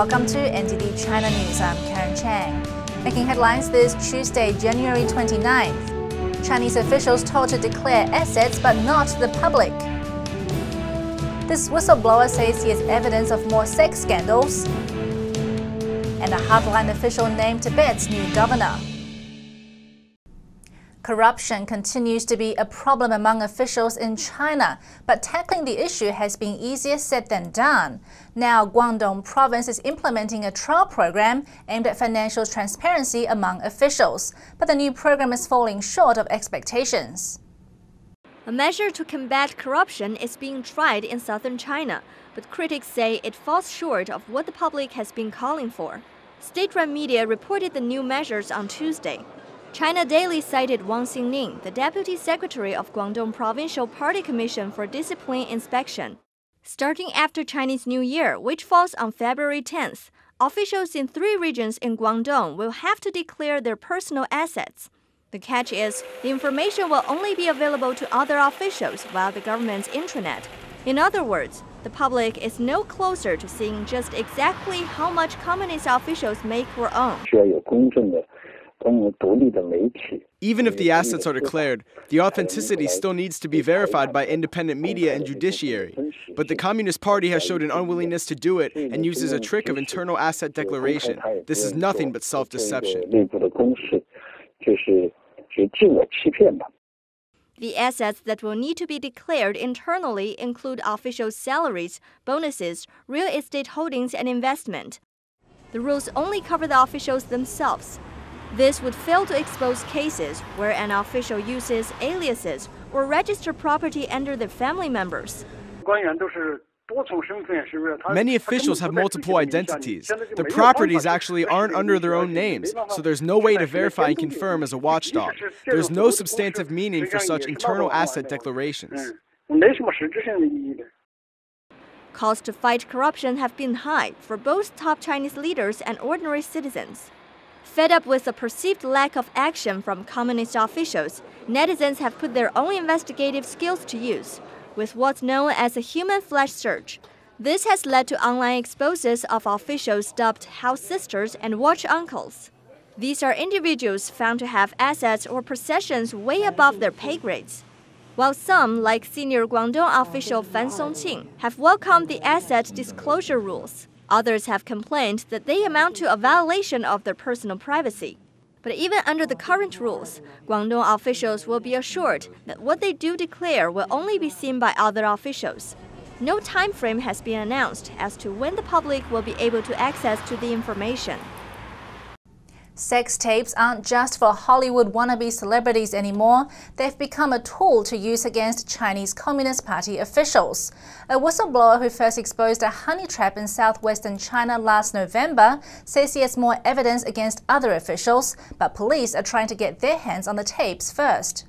Welcome to NTD China News. I'm Karen Chang. Making headlines this Tuesday, January 29th. Chinese officials told to declare assets but not the public. This whistleblower says he has evidence of more sex scandals. And a hardline official named Tibet's new governor. Corruption continues to be a problem among officials in China, but tackling the issue has been easier said than done. Now, Guangdong province is implementing a trial program aimed at financial transparency among officials, but the new program is falling short of expectations. A measure to combat corruption is being tried in southern China, but critics say it falls short of what the public has been calling for. State-run media reported the new measures on Tuesday. China Daily cited Wang Xingning, the Deputy Secretary of Guangdong Provincial Party Commission for Discipline Inspection. Starting after Chinese New Year, which falls on February 10th, officials in 3 regions in Guangdong will have to declare their personal assets. The catch is, the information will only be available to other officials via the government's intranet. In other words, the public is no closer to seeing just exactly how much communist officials make or own. Even if the assets are declared, the authenticity still needs to be verified by independent media and judiciary. But the Communist Party has showed an unwillingness to do it and uses a trick of internal asset declaration. This is nothing but self-deception. The assets that will need to be declared internally include officials' salaries, bonuses, real estate holdings, and investment. The rules only cover the officials themselves. This would fail to expose cases where an official uses aliases or register property under their family members. Many officials have multiple identities. Their properties actually aren't under their own names, so there's no way to verify and confirm as a watchdog. There's no substantive meaning for such internal asset declarations. Calls to fight corruption have been high for both top Chinese leaders and ordinary citizens. Fed up with the perceived lack of action from communist officials, netizens have put their own investigative skills to use, with what's known as a human flash search. This has led to online exposes of officials dubbed house sisters and watch uncles. These are individuals found to have assets or possessions way above their pay grades. While some, like senior Guangdong official Fan Songqing, have welcomed the asset disclosure rules, others have complained that they amount to a violation of their personal privacy. But even under the current rules, Guangdong officials will be assured that what they do declare will only be seen by other officials. No time frame has been announced as to when the public will be able to access to the information. Sex tapes aren't just for Hollywood wannabe celebrities anymore. They've become a tool to use against Chinese Communist Party officials. A whistleblower who first exposed a honey trap in southwestern China last November says he has more evidence against other officials, but police are trying to get their hands on the tapes first.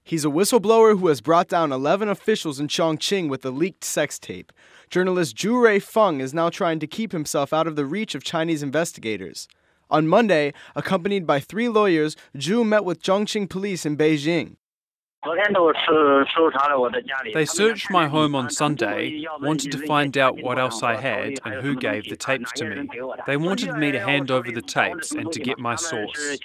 He's a whistleblower who has brought down 11 officials in Chongqing with a leaked sex tape. Journalist Zhu Ruifeng is now trying to keep himself out of the reach of Chinese investigators. On Monday, accompanied by 3 lawyers, Zhu met with Chongqing police in Beijing. They searched my home on Sunday, wanted to find out what else I had and who gave the tapes to me. They wanted me to hand over the tapes and to get my source.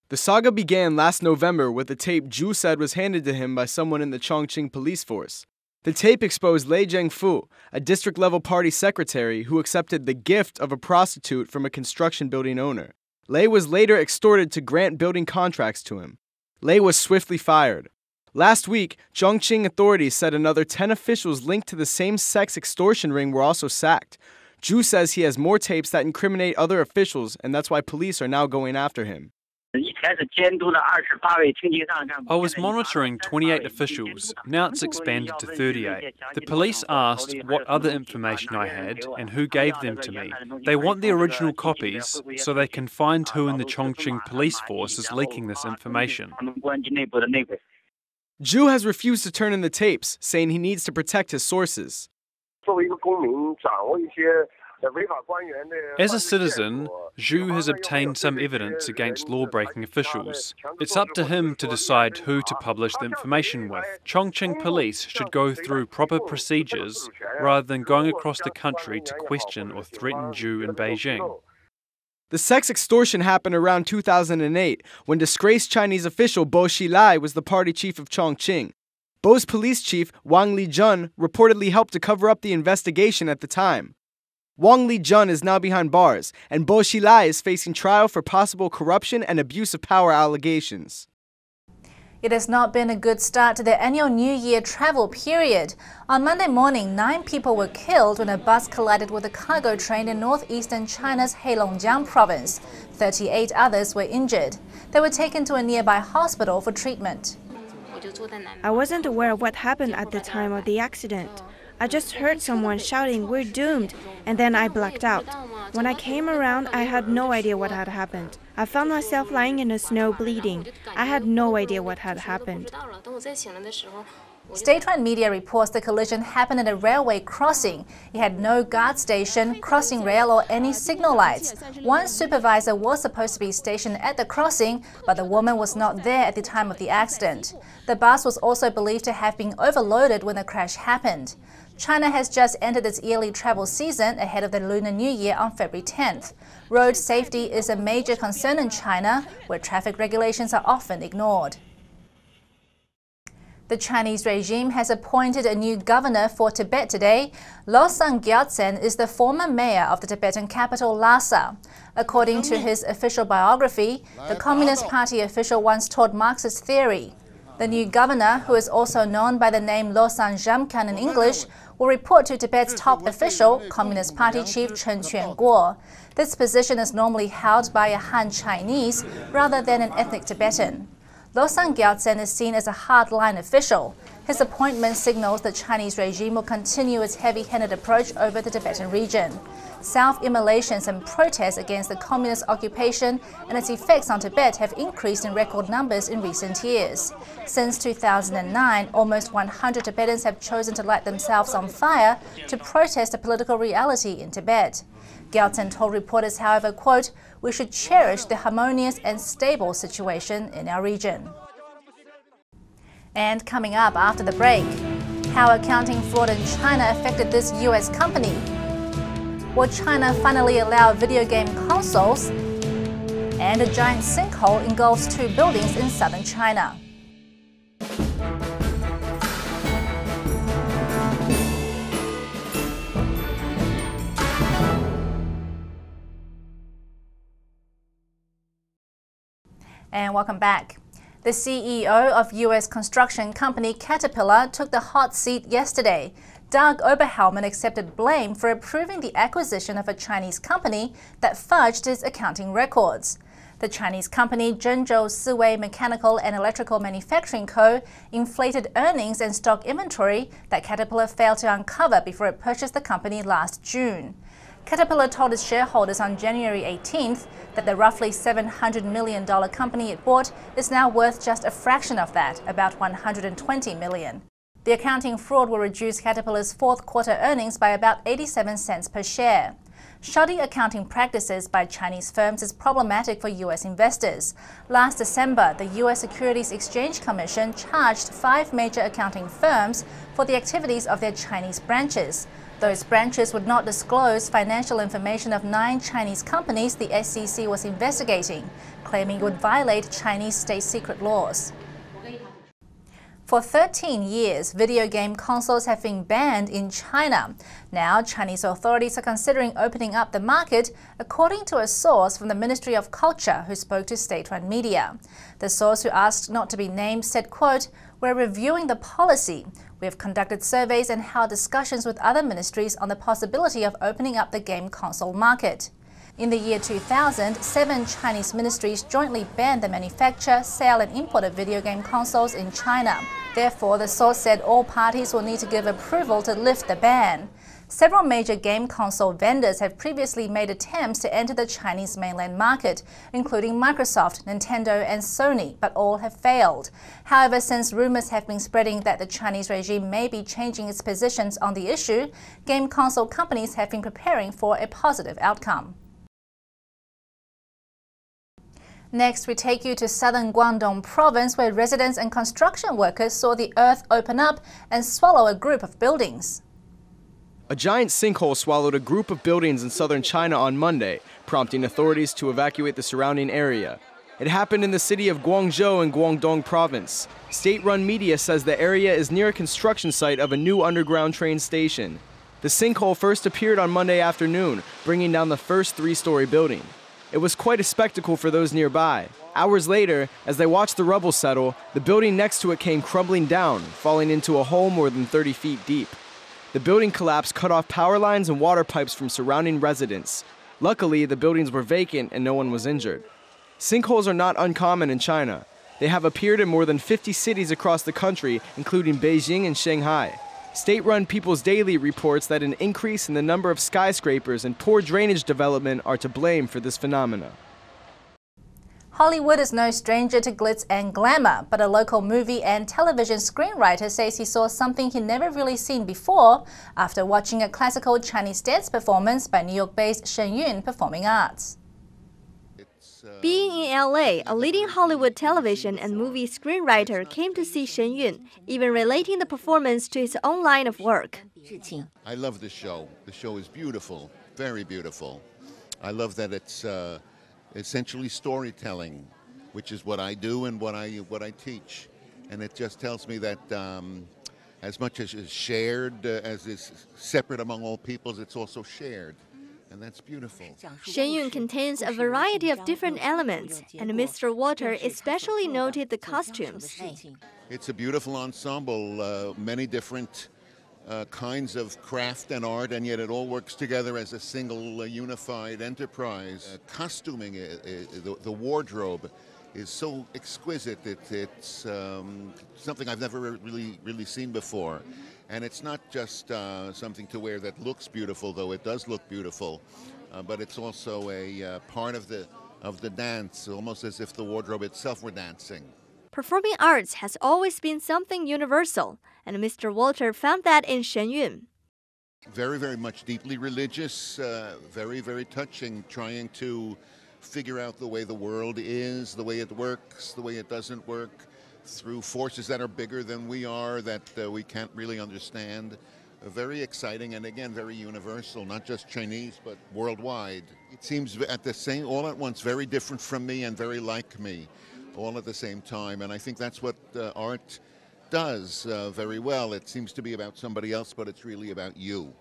The saga began last November with a tape Zhu said was handed to him by someone in the Chongqing police force. The tape exposed Lei Zhengfu, a district-level party secretary who accepted the gift of a prostitute from a construction building owner. Lei was later extorted to grant building contracts to him. Lei was swiftly fired. Last week, Chongqing authorities said another 10 officials linked to the same sex extortion ring were also sacked. Zhu says he has more tapes that incriminate other officials, and that's why police are now going after him. I was monitoring 28 officials, now it's expanded to 38. The police asked what other information I had and who gave them to me. They want the original copies so they can find who in the Chongqing police force is leaking this information. Zhu has refused to turn in the tapes, saying he needs to protect his sources. As a citizen, Zhu has obtained some evidence against law-breaking officials. It's up to him to decide who to publish the information with. Chongqing police should go through proper procedures rather than going across the country to question or threaten Zhu in Beijing. The sex extortion happened around 2008 when disgraced Chinese official Bo Xilai was the party chief of Chongqing. Bo's police chief, Wang Lijun, reportedly helped to cover up the investigation at the time. Wang Lijun is now behind bars, and Bo Xilai is facing trial for possible corruption and abuse of power allegations. It has not been a good start to the annual New Year travel period. On Monday morning, 9 people were killed when a bus collided with a cargo train in northeastern China's Heilongjiang province. 38 others were injured. They were taken to a nearby hospital for treatment. I wasn't aware of what happened at the time of the accident. I just heard someone shouting, "We're doomed," and then I blacked out. When I came around, I had no idea what had happened. I found myself lying in the snow bleeding. I had no idea what had happened. State-run media reports the collision happened at a railway crossing. It had no guard station, crossing rail or any signal lights. One supervisor was supposed to be stationed at the crossing, but the woman was not there at the time of the accident. The bus was also believed to have been overloaded when the crash happened. China has just entered its yearly travel season ahead of the Lunar New Year on February 10th. Road safety is a major concern in China, where traffic regulations are often ignored. The Chinese regime has appointed a new governor for Tibet today. Losang Gyaltsen is the former mayor of the Tibetan capital Lhasa. According to his official biography, the Communist Party official once taught Marxist theory. The new governor, who is also known by the name Losang Jamkan in English, will report to Tibet's top official, Communist Party chief Chen Quanguo. This position is normally held by a Han Chinese rather than an ethnic Tibetan. Losang Gyaltsen is seen as a hardline official. His appointment signals the Chinese regime will continue its heavy-handed approach over the Tibetan region. Self-immolations and protests against the communist occupation and its effects on Tibet have increased in record numbers in recent years. Since 2009, almost 100 Tibetans have chosen to light themselves on fire to protest the political reality in Tibet. Gyaltsen told reporters, however, quote, "We should cherish the harmonious and stable situation in our region." And coming up after the break, how accounting fraud in China affected this US company. Will China finally allow video game consoles? And a giant sinkhole engulfs 2 buildings in southern China. And welcome back. The CEO of US construction company Caterpillar took the hot seat yesterday. Doug Oberhelman accepted blame for approving the acquisition of a Chinese company that fudged its accounting records. The Chinese company Zhenzhou Siwei Mechanical and Electrical Manufacturing Co. inflated earnings and stock inventory that Caterpillar failed to uncover before it purchased the company last June. Caterpillar told its shareholders on January 18th that the roughly $700 million company it bought is now worth just a fraction of that, about $120 million. The accounting fraud will reduce Caterpillar's fourth quarter earnings by about 87 cents per share. Shoddy accounting practices by Chinese firms is problematic for U.S. investors. Last December, the U.S. Securities Exchange Commission charged 5 major accounting firms for the activities of their Chinese branches. Those branches would not disclose financial information of 9 Chinese companies the SEC was investigating, claiming it would violate Chinese state secret laws. For 13 years, video game consoles have been banned in China. Now, Chinese authorities are considering opening up the market, according to a source from the Ministry of Culture who spoke to state-run media. The source, who asked not to be named, said, quote, "We're reviewing the policy. We have conducted surveys and held discussions with other ministries on the possibility of opening up the game console market." In the year 2000, 7 Chinese ministries jointly banned the manufacture, sale and import of video game consoles in China. Therefore, the source said all parties will need to give approval to lift the ban. Several major game console vendors have previously made attempts to enter the Chinese mainland market, including Microsoft, Nintendo, and Sony, but all have failed. However, since rumors have been spreading that the Chinese regime may be changing its positions on the issue, game console companies have been preparing for a positive outcome. Next, we take you to southern Guangdong province, where residents and construction workers saw the earth open up and swallow a group of buildings. A giant sinkhole swallowed a group of buildings in southern China on Monday, prompting authorities to evacuate the surrounding area. It happened in the city of Guangzhou in Guangdong province. State-run media says the area is near a construction site of a new underground train station. The sinkhole first appeared on Monday afternoon, bringing down the first three-story building. It was quite a spectacle for those nearby. Hours later, as they watched the rubble settle, the building next to it came crumbling down, falling into a hole more than 30 feet deep. The building collapse cut off power lines and water pipes from surrounding residents. Luckily, the buildings were vacant and no one was injured. Sinkholes are not uncommon in China. They have appeared in more than 50 cities across the country, including Beijing and Shanghai. State-run People's Daily reports that an increase in the number of skyscrapers and poor drainage development are to blame for this phenomena. Hollywood is no stranger to glitz and glamour, but a local movie and television screenwriter says he saw something he'd never really seen before after watching a classical Chinese dance performance by New York-based Shen Yun Performing Arts. Being in LA, a leading Hollywood television and movie screenwriter came to see Shen Yun, even relating the performance to his own line of work. I love the show. The show is beautiful, very beautiful. I love that it's essentially storytelling, which is what I do and what I teach. And it just tells me that as much as is shared, as is separate among all peoples, it's also shared. And that's beautiful. Shen Yun contains a variety of different elements, and Mr. Walter especially noted the costumes. It's a beautiful ensemble, many different kinds of craft and art, and yet it all works together as a single unified enterprise. Costuming, the wardrobe is so exquisite. It's something I've never really seen before. And it's not just something to wear that looks beautiful, though it does look beautiful, but it's also a part of the dance, almost as if the wardrobe itself were dancing. Performing arts has always been something universal, and Mr. Walter found that in Shen Yun. Very, very much deeply religious, very, very touching, trying to figure out the way the world is, the way it works, the way it doesn't work, through forces that are bigger than we are, that we can't really understand. Very exciting and again very universal, not just Chinese but worldwide. It seems all at once very different from me and very like me, all at the same time. And I think that's what art does very well. It seems to be about somebody else, but it's really about you.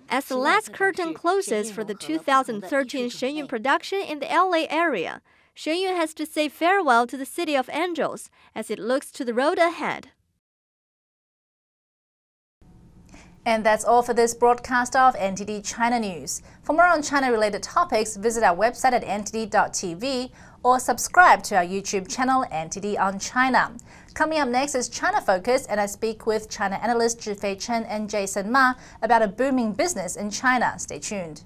As the last curtain closes for the 2013 Shen Yun production in the LA area, Shen Yun has to say farewell to the City of Angels as it looks to the road ahead. And that's all for this broadcast of NTD China News. For more on China-related topics, visit our website at ntd.tv or subscribe to our YouTube channel, NTD on China. Coming up next is China Focus, and I speak with China analysts Zhifei Chen and Jason Ma about a booming business in China. Stay tuned.